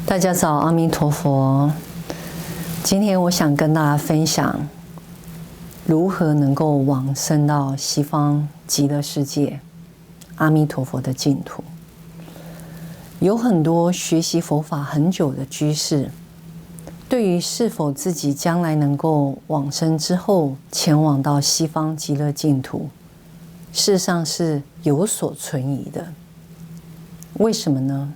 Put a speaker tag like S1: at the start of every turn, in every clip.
S1: 大家早，阿弥陀佛。今天我想跟大家分享，如何能够往生到西方极乐世界，阿弥陀佛的净土。有很多学习佛法很久的居士，对于是否自己将来能够往生之后前往到西方极乐净土，事实上是有所存疑的。为什么呢？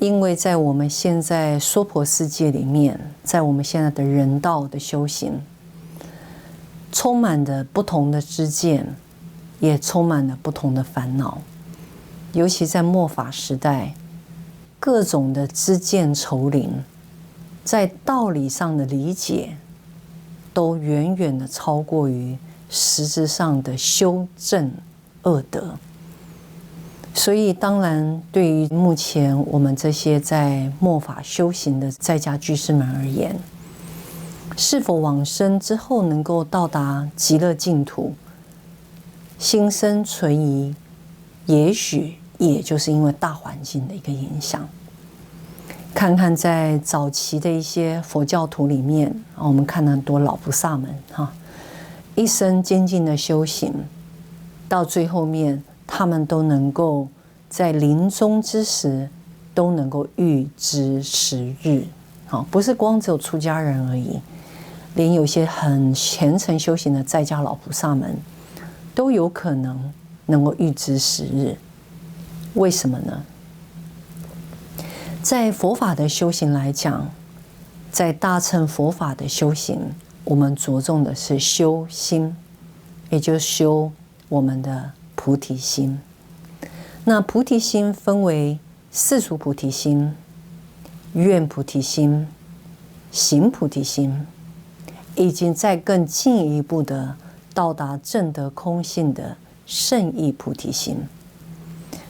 S1: 因为在我们现在娑婆世界里面，在我们现在的人道的修行，充满着不同的知见，也充满了不同的烦恼。尤其在末法时代，各种的知见丛林，在道理上的理解，都远远的超过于实质上的修正恶德。所以当然，对于目前我们这些在末法修行的在家居士们而言，是否往生之后能够到达极乐净土，心生存疑，也许也就是因为大环境的一个影响。看看在早期的一些佛教徒里面，我们看很多老菩萨们一生精进的修行，到最后面他们都能够在临终之时都能够预知时日，不是光只有出家人而已，连有些很虔诚修行的在家老菩萨们都有可能够预知时日。为什么呢？在佛法的修行来讲，在大乘佛法的修行，我们着重的是修心，也就是修我们的菩提心。那菩提心分为世俗菩提心、愿菩提心、行菩提心，以及再更进一步的到达证得空性的圣意菩提心。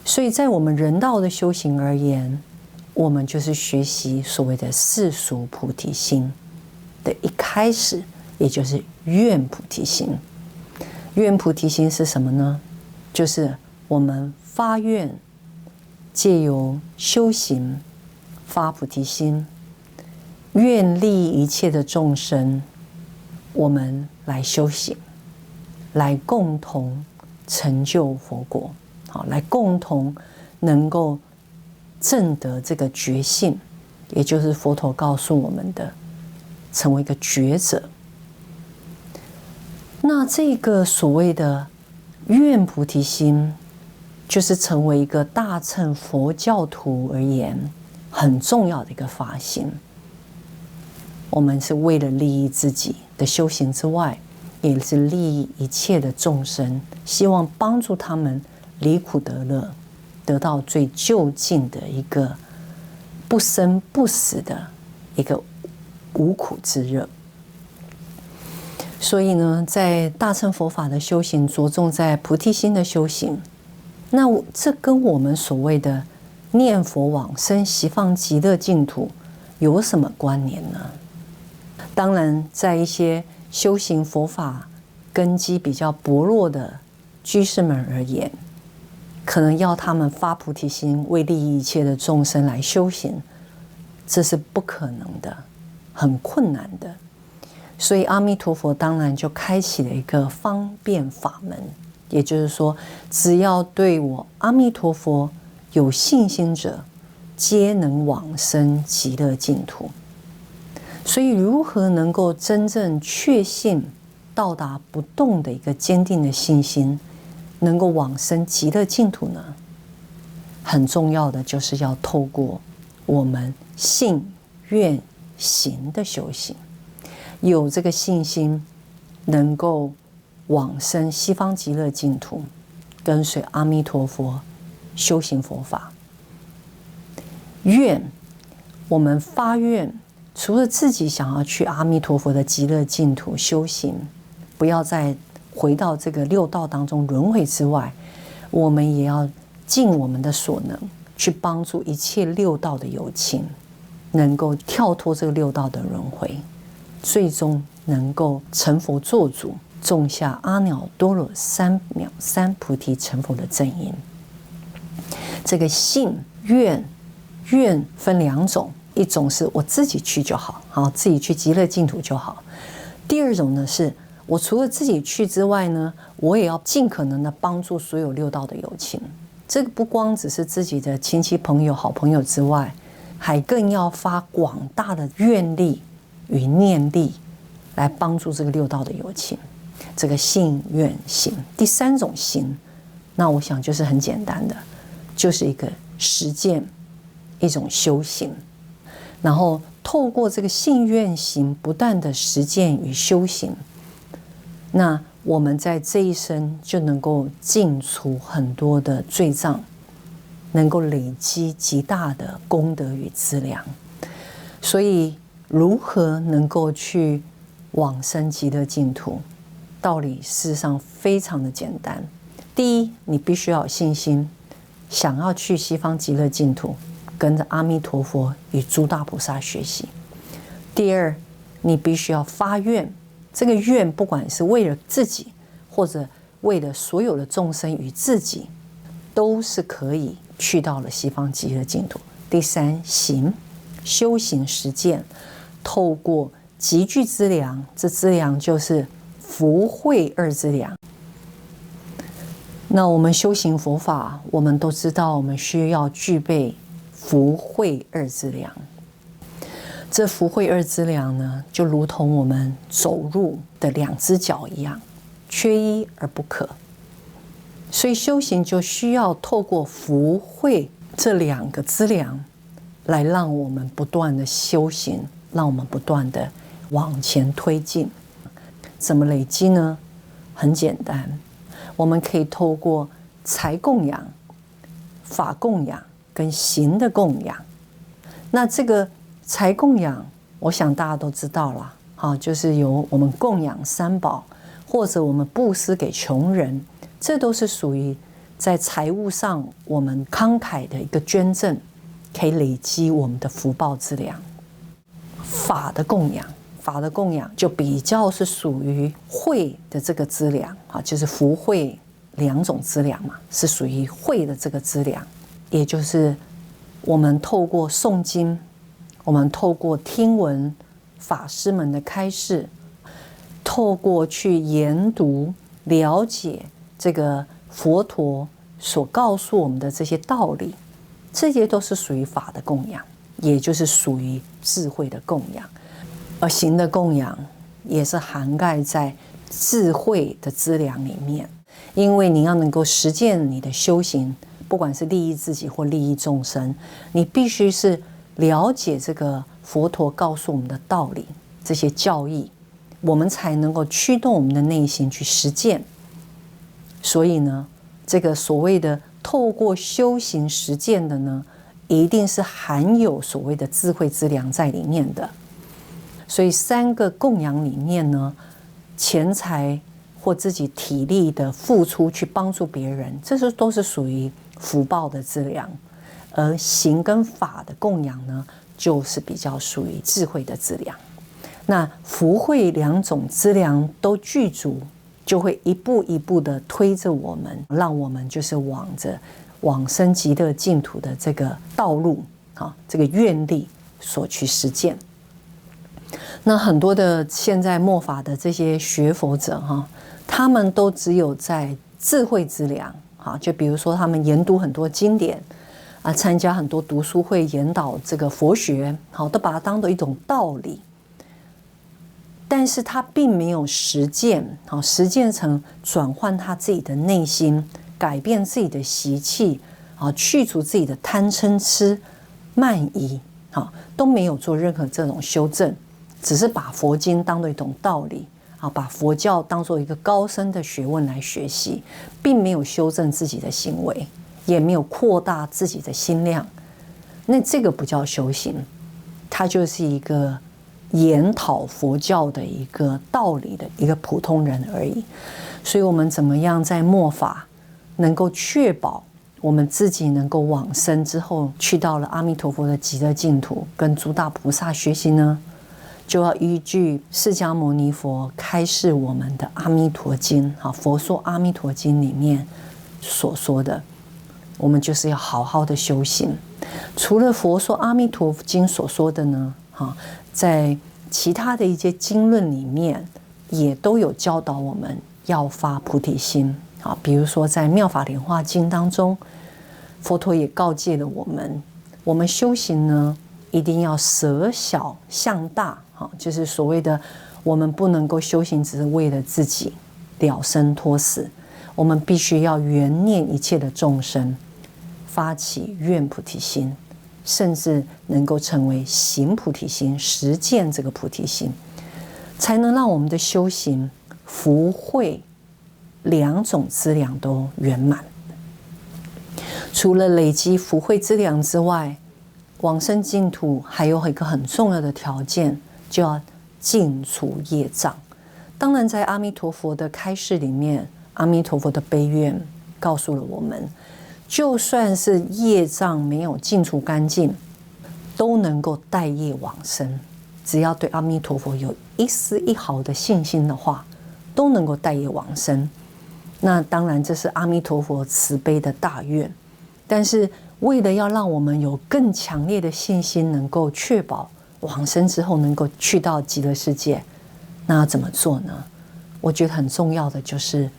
S1: 所以在我们人道的修行而言，我们就是学习所谓的世俗菩提心的一开始，也就是愿菩提心。愿菩提心是什么呢？就是我们发愿，借由修行发菩提心，愿利益一切的众生，我们来修行，来共同成就佛国，来共同能够证得这个觉性，也就是佛陀告诉我们的，成为一个觉者。那这个所谓的愿菩提心，就是成为一个大乘佛教徒而言很重要的一个发心。我们是为了利益自己的修行之外，也是利益一切的众生，希望帮助他们离苦得乐，得到最究竟的一个不生不死的一个无苦之乐。所以呢，在大乘佛法的修行着重在菩提心的修行，那这跟我们所谓的念佛往生西方极乐净土有什么关联呢？当然，在一些修行佛法根基比较薄弱的居士们而言，可能要他们发菩提心，为利益一切的众生来修行，这是不可能的，很困难的。所以阿弥陀佛当然就开启了一个方便法门，也就是说，只要对我阿弥陀佛有信心者，皆能往生极乐净土。所以如何能够真正确信到达不动的一个坚定的信心，能够往生极乐净土呢？很重要的就是要透过我们信愿行的修行，有这个信心，能够往生西方极乐净土，跟随阿弥陀佛修行佛法。愿，我们发愿，除了自己想要去阿弥陀佛的极乐净土修行，不要再回到这个六道当中轮回之外，我们也要尽我们的所能，去帮助一切六道的有情，能够跳脱这个六道的轮回，最终能够成佛作主，种下阿耨多罗三藐三菩提成佛的正因。这个信愿愿分两种，一种是我自己去就好，好，自己去极乐净土就好。第二种呢，是我除了自己去之外呢，我也要尽可能的帮助所有六道的有情。这个不光只是自己的亲戚朋友、好朋友之外，还更要发广大的愿力与念力来帮助这个六道的有情。这个信愿行，第三种行，那我想就是很简单的，就是一个实践，一种修行。然后透过这个信愿行不断的实践与修行，那我们在这一生就能够净除很多的罪障，能够累积极大的功德与资粮。所以如何能够去往生极乐净土，道理事实上非常的简单。第一，你必须要有信心，想要去西方极乐净土，跟着阿弥陀佛与诸大菩萨学习。第二，你必须要发愿，这个愿不管是为了自己，或者为了所有的众生与自己，都是可以去到了西方极乐净土。第三，行，修行实践，透过集聚资粮，这资粮就是福慧二资粮。那我们修行佛法，我们都知道我们需要具备福慧二资粮。这福慧二资粮呢，就如同我们走路的两只脚一样，缺一而不可。所以修行就需要透过福慧这两个资粮，来让我们不断的修行，让我们不断的往前推进。怎么累积呢？很简单，我们可以透过财供养、法供养跟行的供养。那这个财供养，我想大家都知道了，就是由我们供养三宝，或者我们布施给穷人，这都是属于在财务上我们慷慨的一个捐赠，可以累积我们的福报资粮。法的供养，法的供养就比较是属于慧的这个资粮，就是福慧两种资粮嘛，是属于慧的这个资粮，也就是我们透过诵经，我们透过听闻法师们的开示，透过去研读了解这个佛陀所告诉我们的这些道理，这些都是属于法的供养，也就是属于智慧的供养。而行的供养也是涵盖在智慧的资粮里面，因为你要能够实践你的修行，不管是利益自己或利益众生，你必须是了解这个佛陀告诉我们的道理，这些教义，我们才能够驱动我们的内心去实践。所以呢，这个所谓的透过修行实践的呢，一定是含有所谓的智慧资粮在里面的。所以三个供养里面呢，钱财或自己体力的付出去帮助别人，这都是属于福报的资粮。而行跟法的供养呢，就是比较属于智慧的资粮。那福慧两种资粮都具足，就会一步一步的推着我们，让我们就是往生极乐净土的这个道路，这个愿力所去实践。那很多的现在末法的这些学佛者他们都只有在智慧资粮，就比如说他们研读很多经典参加很多读书会，研导这个佛学，都把它当作一种道理。但是他并没有实践成转换他自己的内心，改变自己的习气，去除自己的贪嗔痴慢疑，都没有做任何这种修正，只是把佛经当作一种道理，把佛教当作一个高深的学问来学习，并没有修正自己的行为，也没有扩大自己的心量。那这个不叫修行，它就是一个研讨佛教的一个道理的一个普通人而已。所以我们怎么样在末法能够确保我们自己能够往生之后，去到了阿弥陀佛的极乐净土，跟诸大菩萨学习呢？就要依据释迦牟尼佛开示我们的《阿弥陀经》佛说《阿弥陀经》里面所说的，我们就是要好好的修行。除了佛说《阿弥陀经》所说的呢，在其他的一些经论里面，也都有教导我们要发菩提心。比如说在《妙法莲华经》当中，佛陀也告诫了我们修行呢，一定要舍小向大，就是所谓的我们不能够修行只是为了自己了生脱死，我们必须要缘念一切的众生，发起愿菩提心，甚至能够成为行菩提心，实践这个菩提心，才能让我们的修行福慧两种资粮都圆满。除了累积福慧资粮之外，往生净土还有一个很重要的条件，就要尽除业障。当然在阿弥陀佛的开示里面，阿弥陀佛的悲愿告诉了我们，就算是业障没有尽除干净，都能够带业往生。只要对阿弥陀佛有一丝一毫的信心的话，都能够带业往生。那当然这是阿弥陀佛慈悲的大愿，但是为了要让我们有更强烈的信心，能够确保往生之后能够去到极乐世界，那要怎么做呢？我觉得很重要的就是，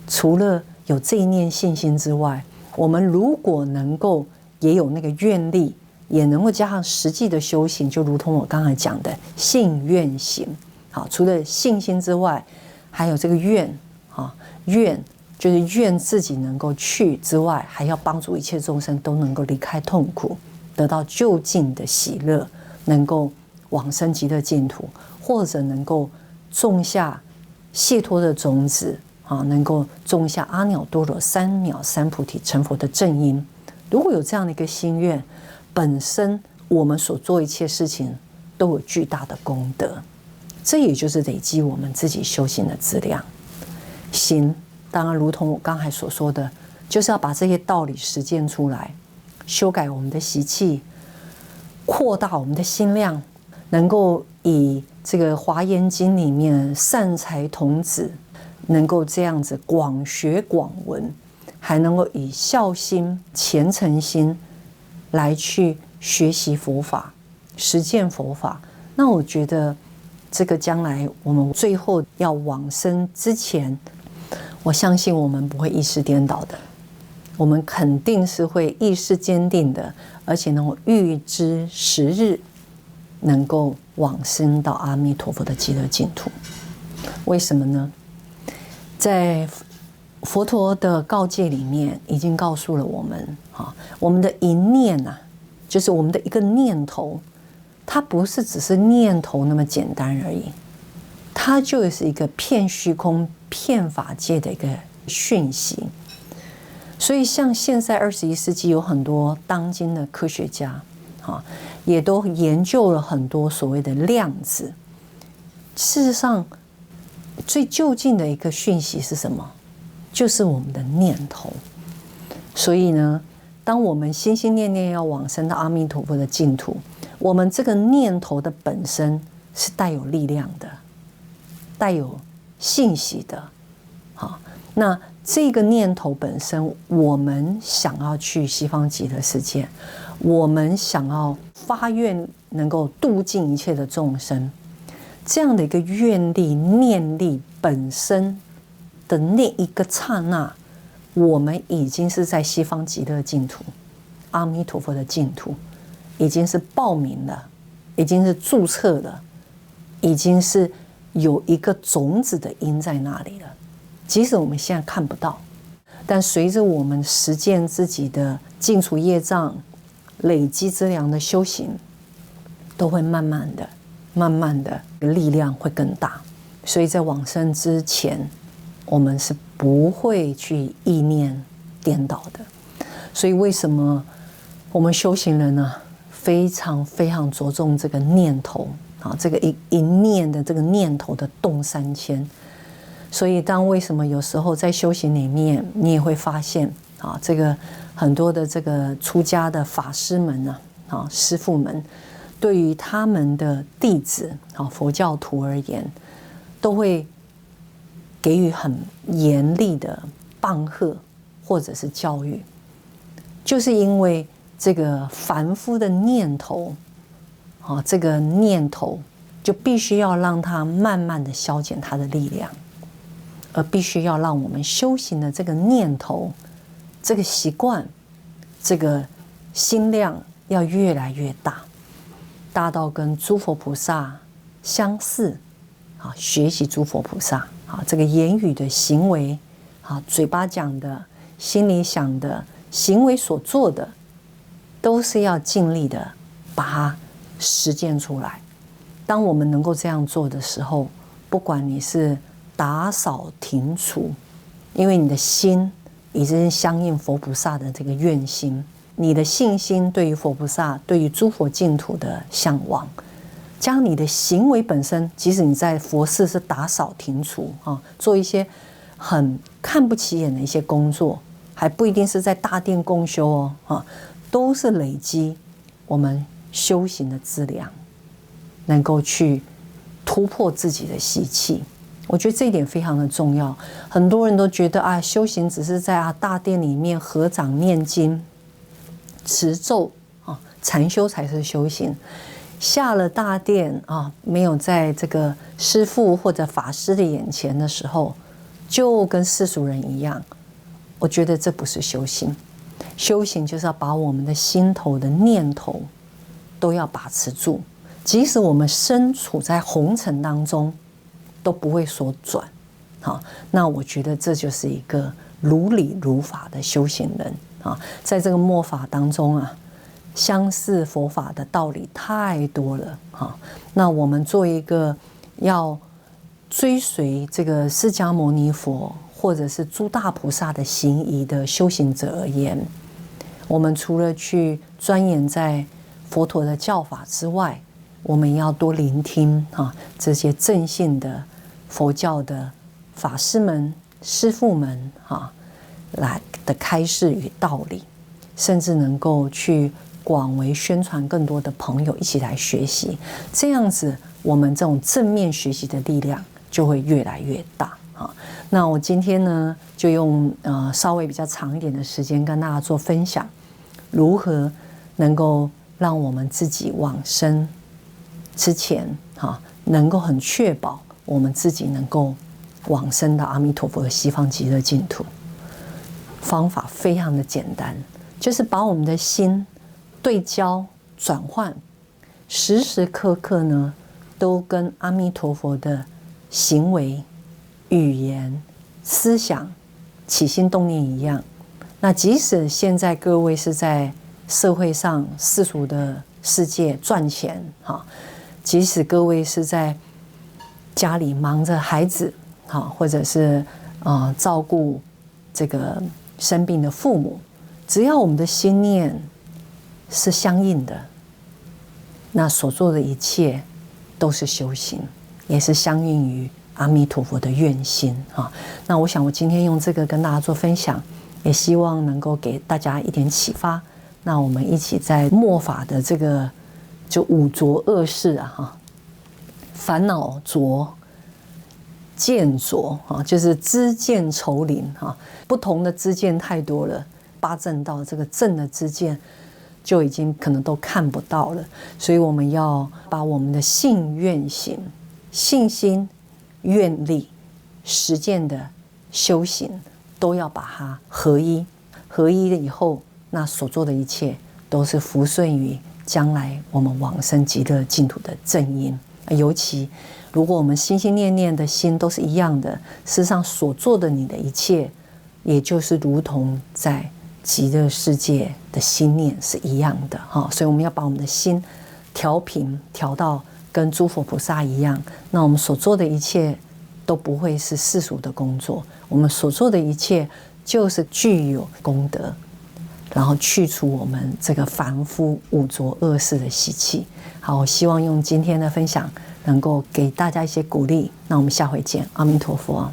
S1: 除了有这一念信心之外，我们如果能够也有那个愿力，也能够加上实际的修行，就如同我刚才讲的信愿行。除了信心之外，还有这个愿，愿就是愿自己能够去之外，还要帮助一切众生都能够离开痛苦，得到究竟的喜乐，能够往生极乐净土，或者能够种下解脱的种子，能够种下阿耨多罗三藐三菩提成佛的正因。如果有这样的一个心愿，本身我们所做一切事情都有巨大的功德，这也就是累积我们自己修行的资粮。行，当然如同我刚才所说的，就是要把这些道理实践出来，修改我们的习气，扩大我们的心量，能够以这个《华严经》里面善财童子能够这样子广学广闻，还能够以孝心虔诚心来去学习佛法，实践佛法。那我觉得这个将来我们最后要往生之前，我相信我们不会意识颠倒的，我们肯定是会意识坚定的，而且能够预知时日能够往生到阿弥陀佛的极乐净土。为什么呢？在佛陀的告诫里面已经告诉了我们，我们的一念就是我们的一个念头，它不是只是念头那么简单而已，它就是一个遍虚空遍法界的一个讯息。所以像现在21世纪有很多当今的科学家也都研究了很多所谓的量子。事实上最究竟的一个讯息是什么？就是我们的念头。所以呢，当我们心心念念要往生到阿弥陀佛的净土，我们这个念头的本身是带有力量的，带有信息的。那这个念头本身，我们想要去西方极乐世界，我们想要发愿能够度尽一切的众生，这样的一个愿力念力本身的那一个刹那，我们已经是在西方极乐净土，阿弥陀佛的净土，已经是报名了，已经是注册了，已经是有一个种子的因在那里了。即使我们现在看不到，但随着我们实践自己的净除业障、累积资粮的修行，都会慢慢的力量会更大。所以在往生之前，我们是不会去意念颠倒的。所以为什么我们修行人呢，非常非常着重这个念头这个一念的这个念头的动3000。所以为什么有时候在修行里面，你也会发现这个很多的这个出家的法师们师父们，对于他们的弟子佛教徒而言，都会给予很严厉的棒喝或者是教育。就是因为这个凡夫的念头，这个念头就必须要让它慢慢的消减它的力量，而必须要让我们修行的这个念头、这个习惯、这个心量要越来越大，大到跟诸佛菩萨相似，学习诸佛菩萨，这个言语的行为，嘴巴讲的、心里想的、行为所做的，都是要尽力的把它实践出来。当我们能够这样做的时候，不管你是打扫庭除，因为你的心已经相应佛菩萨的这个愿心，你的信心对于佛菩萨、对于诸佛净土的向往，加上你的行为本身，即使你在佛寺是打扫庭除做一些很看不起眼的一些工作，还不一定是在大殿共修都是累积我们修行的资粮，能够去突破自己的习气。我觉得这一点非常的重要。很多人都觉得修行只是在大殿里面合掌念经、持咒禅修才是修行。下了大殿没有在这个师父或者法师的眼前的时候，就跟世俗人一样。我觉得这不是修行。修行就是要把我们的心头的念头都要把持住，即使我们身处在红尘当中，都不会所转。那我觉得这就是一个如理如法的修行人在这个末法当中相似佛法的道理太多了那我们做一个要追随这个释迦牟尼佛或者是诸大菩萨的行仪的修行者而言，我们除了去钻研在佛陀的教法之外，我们要多聆听这些正信的佛教的法师们、师父们来的开示与道理，甚至能够去广为宣传更多的朋友一起来学习，这样子我们这种正面学习的力量就会越来越大那我今天呢，就用稍微比较长一点的时间跟大家做分享，如何能够让我们自己往生之前能够很确保我们自己能够往生到阿弥陀佛的西方极乐净土。方法非常的简单，就是把我们的心对焦转换，时时刻刻呢都跟阿弥陀佛的行为、语言、思想、起心动念一样。那即使现在各位是在社会上世俗的世界赚钱即使各位是在家里忙着孩子或者是照顾这个生病的父母，只要我们的心念是相应的，那所做的一切都是修行，也是相应于阿弥陀佛的愿心那我想我今天用这个跟大家做分享，也希望能够给大家一点启发。那我们一起在末法的这个就五浊恶世烦恼浊、见浊就是知见愁林不同的知见太多了，八正道这个正的知见就已经可能都看不到了，所以我们要把我们的信愿行、信心、愿力、实践的修行都要把它合一。合一了以后，那所做的一切都是福顺于将来我们往生极乐净土的正因。尤其如果我们心心念念的心都是一样的，事实上所做的你的一切，也就是如同在极乐世界的心念是一样的所以我们要把我们的心调平，调到跟诸佛菩萨一样，那我们所做的一切都不会是世俗的工作，我们所做的一切就是具有功德，然后去除我们这个凡夫五浊恶世的习气。好，我希望用今天的分享能够给大家一些鼓励。那我们下回见，阿弥陀佛。